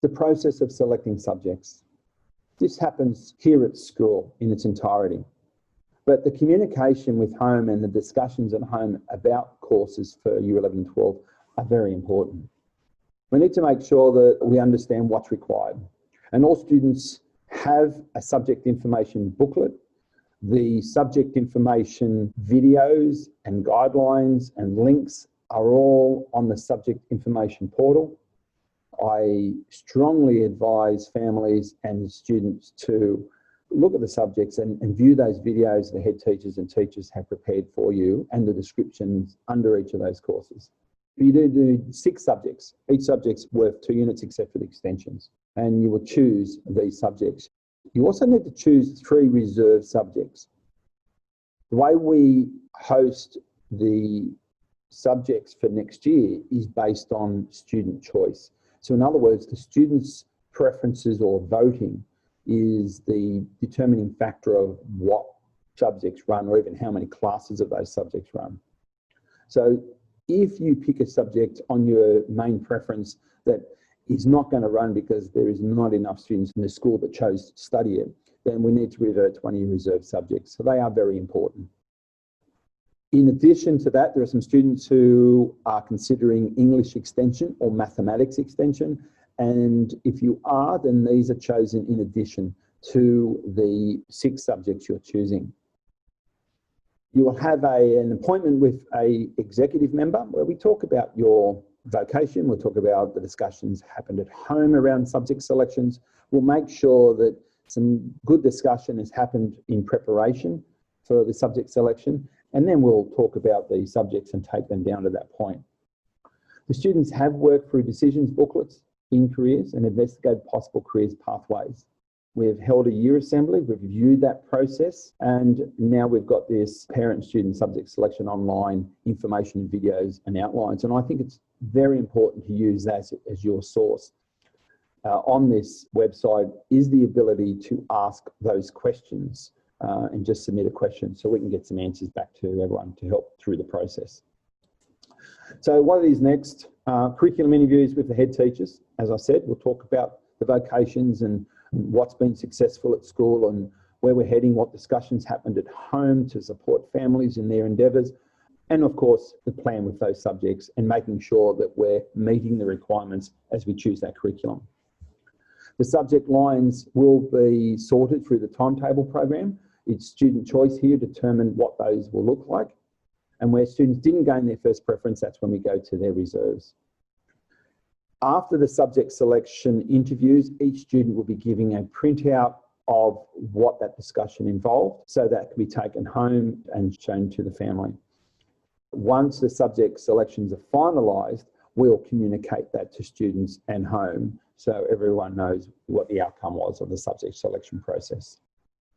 The process of selecting subjects. This happens here at school in its entirety. But the communication with home and the discussions at home about courses for Year 11 and 12 are very important. We need to make sure that we understand what's required. And all students have a subject information booklet. The subject information videos and guidelines and links are all on the subject information portal. I strongly advise families and students to look at the subjects and view those videos the head teachers and teachers have prepared for you and the descriptions under each of those courses. You do 6 subjects. Each subject's worth 2 units except for the extensions, and you will choose these subjects. You also need to choose 3 reserve subjects. The way we host the subjects for next year is based on student choice. So in other words, the students' preferences or voting is the determining factor of what subjects run or even how many classes of those subjects run. So if you pick a subject on your main preference that is not going to run because there is not enough students in the school that chose to study it, then we need to revert to one of your reserve subjects. So they are very important. In addition to that, there are some students who are considering English extension or mathematics extension. And if you are, then these are chosen in addition to the 6 subjects you're choosing. You will have an appointment with an executive member where we talk about your vocation. We'll talk about the discussions happened at home around subject selections. We'll make sure that some good discussion has happened in preparation for the subject selection. And then we'll talk about the subjects and take them down to that point. The students have worked through decisions booklets in careers and investigated possible careers pathways. We've held a year assembly, we've reviewed that process, and now we've got this parent-student subject selection online information, videos and outlines. And I think it's very important to use that as your source. On this website is the ability to ask those questions and just submit a question so we can get some answers back to everyone to help through the process. So what is next? Curriculum interviews with the head teachers. As I said, we'll talk about the vocations and what's been successful at school and where we're heading, what discussions happened at home to support families in their endeavours, and of course the plan with those subjects and making sure that we're meeting the requirements as we choose that curriculum. The subject lines will be sorted through the timetable program. It's student choice here to determine what those will look like. And where students didn't gain their first preference, that's when we go to their reserves. After the subject selection interviews, each student will be giving a printout of what that discussion involved, so that can be taken home and shown to the family. Once the subject selections are finalised, we'll communicate that to students and home so everyone knows what the outcome was of the subject selection process.